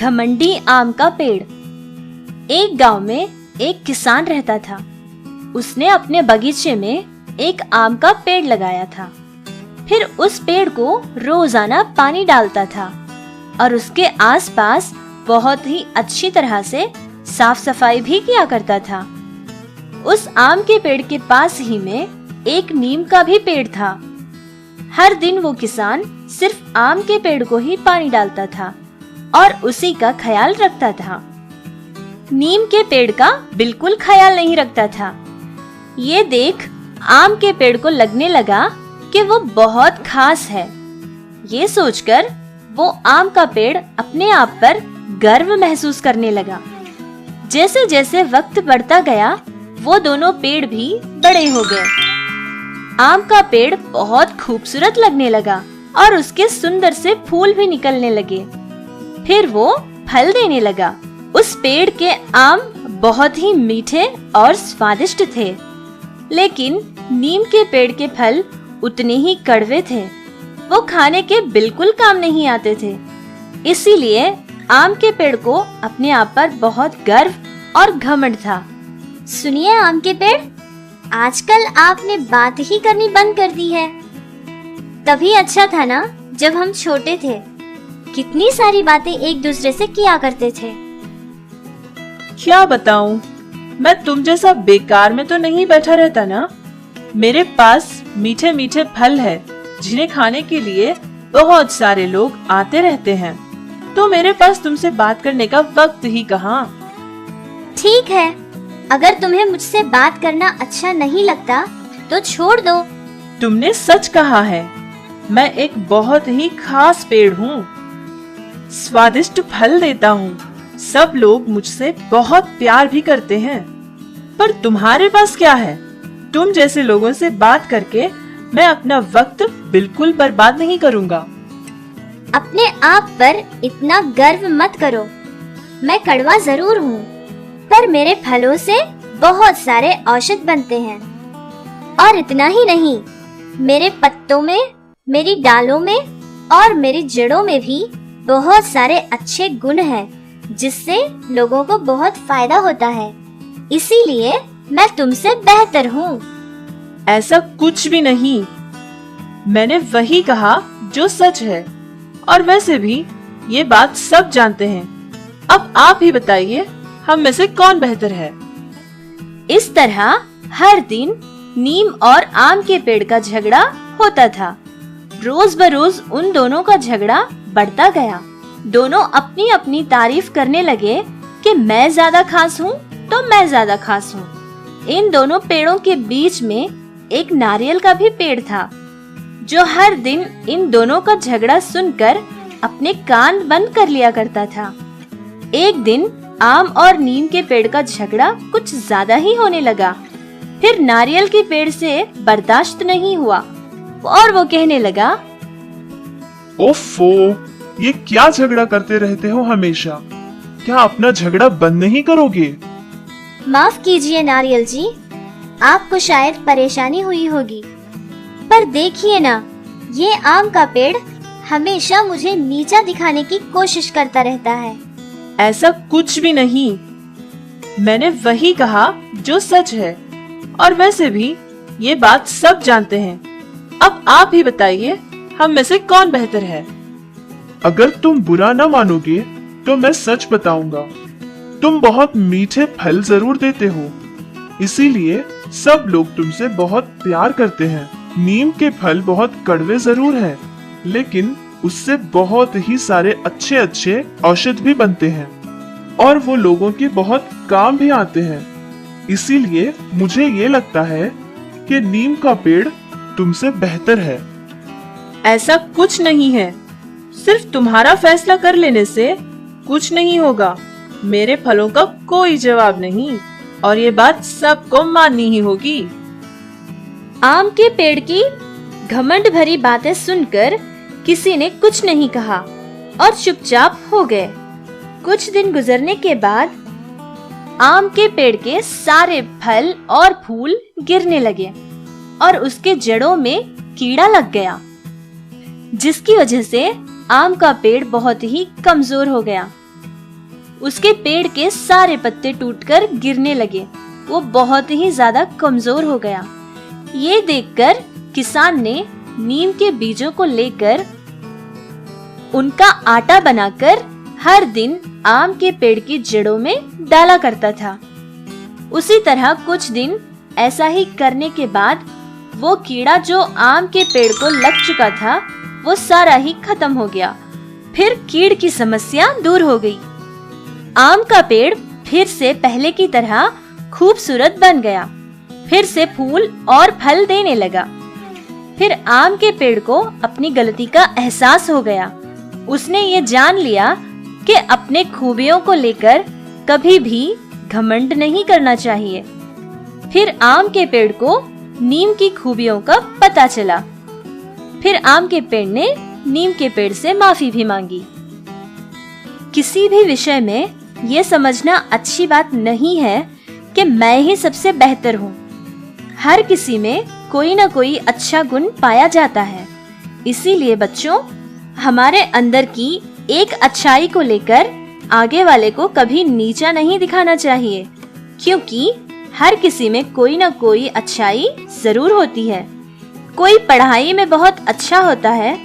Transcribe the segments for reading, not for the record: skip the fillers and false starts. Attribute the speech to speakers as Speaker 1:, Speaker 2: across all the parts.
Speaker 1: घमंडी आम का पेड़। एक गांव में एक किसान रहता था। उसने अपने बगीचे में एक आम का पेड़ लगाया था। फिर उस पेड़ को रोजाना पानी डालता था और उसके आसपास बहुत ही अच्छी तरह से साफ सफाई भी किया करता था। उस आम के पेड़ के पास ही में एक नीम का भी पेड़ था। हर दिन वो किसान सिर्फ आम के पेड़ को ही पानी डालता था और उसी का ख्याल रखता था। नीम के पेड़ का बिल्कुल ख्याल नहीं रखता था। ये देख आम के पेड़ को लगने लगा कि वो बहुत खास है। ये सोचकर वो आम का पेड़ अपने आप पर गर्व महसूस करने लगा। जैसे जैसे वक्त बढ़ता गया वो दोनों पेड़ भी बड़े हो गए। आम का पेड़ बहुत खूबसूरत लगने लगा और उसके सुंदर से फूल भी निकलने लगे। फिर वो फल देने लगा। उस पेड़ के आम बहुत ही मीठे और स्वादिष्ट थे, लेकिन नीम के पेड़ के फल उतने ही कड़वे थे। वो खाने के बिल्कुल काम नहीं आते थे। इसीलिए आम के पेड़ को अपने आप पर बहुत गर्व और घमंड था।
Speaker 2: सुनिए आम के पेड़, आजकल आपने बात ही करनी बंद कर दी है। तभी अच्छा था ना जब हम छोटे थे, कितनी सारी बातें एक दूसरे से किया करते थे।
Speaker 3: क्या बताऊं, मैं तुम जैसा बेकार में तो नहीं बैठा रहता ना। मेरे पास मीठे मीठे फल है जिन्हें खाने के लिए बहुत सारे लोग आते रहते हैं, तो मेरे पास तुमसे बात करने का वक्त ही कहाँ।
Speaker 2: ठीक है, अगर तुम्हें मुझसे बात करना अच्छा नहीं लगता तो छोड़ दो।
Speaker 3: तुमने सच कहा है। मैं एक बहुत ही खास पेड़ हूँ, स्वादिष्ट फल देता हूँ। सब लोग मुझसे बहुत प्यार भी करते हैं। पर तुम्हारे पास क्या है? तुम जैसे लोगों से बात करके मैं अपना वक्त बिल्कुल बर्बाद नहीं करूँगा।
Speaker 2: अपने आप पर इतना गर्व मत करो। मैं कड़वा जरूर हूँ, पर मेरे फलों से बहुत सारे औषध बनते हैं। और इतना ही नहीं, मेरे पत्तों में, मेरी डालों में और मेरी जड़ों में भी बहुत सारे अच्छे गुण हैं, जिससे लोगों को बहुत फायदा होता है। इसीलिए मैं तुमसे बेहतर हूँ।
Speaker 3: ऐसा कुछ भी नहीं। मैंने वही कहा जो सच है, और वैसे भी ये बात सब जानते हैं। अब आप ही बताइए, हम में से कौन बेहतर है?
Speaker 1: इस तरह हर दिन नीम और आम के पेड़ का झगड़ा होता था। रोज बरोज उन दोनों का झगड़ा बढ़ता गया। दोनों अपनी अपनी तारीफ करने लगे कि मैं ज्यादा खास हूँ तो मैं ज्यादा खास हूँ। इन दोनों पेड़ों के बीच में एक नारियल का भी पेड़ था, जो हर दिन इन दोनों का झगड़ा सुनकर अपने कान बंद कर लिया करता था। एक दिन आम और नीम के पेड़ का झगड़ा कुछ ज्यादा ही होने लगा। फिर नारियल के पेड़ से बर्दाश्त नहीं हुआ और वो कहने लगा,
Speaker 4: ओफो, ये क्या झगड़ा करते रहते हो हमेशा? क्या अपना झगड़ा बंद नहीं करोगे?
Speaker 2: माफ कीजिए नारियल जी, आपको शायद परेशानी हुई होगी, पर देखिए ना, ये आम का पेड़ हमेशा मुझे नीचा दिखाने की कोशिश करता रहता है।
Speaker 3: ऐसा कुछ भी नहीं। मैंने वही कहा जो सच है, और वैसे भी ये बात सब जानते हैं। अब आप ही बताइए, हम में से कौन बेहतर है?
Speaker 4: अगर तुम बुरा न मानोगे तो मैं सच बताऊंगा। तुम बहुत मीठे फल जरूर देते हो, इसीलिए सब लोग तुमसे बहुत प्यार करते हैं। नीम के फल बहुत कड़वे जरूर हैं, लेकिन उससे बहुत ही सारे अच्छे अच्छे औषध भी बनते हैं और वो लोगों के बहुत काम भी आते हैं। इसीलिए मुझे ये लगता है कि नीम का पेड़ तुमसे बेहतर है।
Speaker 3: ऐसा कुछ नहीं है। सिर्फ तुम्हारा फैसला कर लेने से कुछ नहीं होगा। मेरे फलों का कोई जवाब नहीं, और ये बात सबको माननी ही होगी।
Speaker 1: आम के पेड़ की घमंड भरी बातें सुनकर किसी ने कुछ नहीं कहा और चुपचाप हो गए। कुछ दिन गुजरने के बाद आम के पेड़ के सारे फल और फूल गिरने लगे और उसके जड़ों में कीड़ा लग गया, जिसकी वजह से आम का पेड़ बहुत ही कमजोर हो गया। उसके पेड़ के सारे पत्ते टूटकर गिरने लगे। वो बहुत ही ज्यादा कमजोर हो गया। ये देखकर किसान ने नीम के बीजों को लेकर उनका आटा बनाकर हर दिन आम के पेड़ की जड़ों में डाला करता था। उसी तरह कुछ दिन ऐसा ही करने के बाद वो कीड़ा जो आम के पेड़ को लग चुका था वो सारा ही खत्म हो गया। फिर कीड़ की समस्या दूर हो गई। आम का पेड़ फिर से पहले की तरह खूबसूरत बन गया। फिर से फूल और फल देने लगा। फिर आम के पेड़ को अपनी गलती का एहसास हो गया। उसने ये जान लिया कि अपने खूबियों को लेकर कभी भी घमंड नहीं करना चाहिए। फिर आम के पेड़ को नीम की खूबियों का पता चला। फिर आम के पेड़ ने नीम के पेड़ से माफी भी मांगी। किसी भी विषय में ये समझना अच्छी बात नहीं है कि मैं ही सबसे बेहतर हूँ। हर किसी में कोई ना कोई अच्छा गुण पाया जाता है। इसीलिए बच्चों, हमारे अंदर की एक अच्छाई को लेकर आगे वाले को कभी नीचा नहीं दिखाना चाहिए, क्योंकि हर किसी में कोई ना कोई अच्छाई जरूर होती है। कोई पढ़ाई में बहुत अच्छा होता है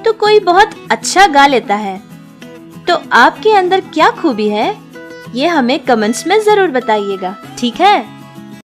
Speaker 1: तो कोई बहुत अच्छा गा लेता है। तो आपके अंदर क्या खूबी है, ये हमें कमेंट्स में जरूर बताइएगा, ठीक है?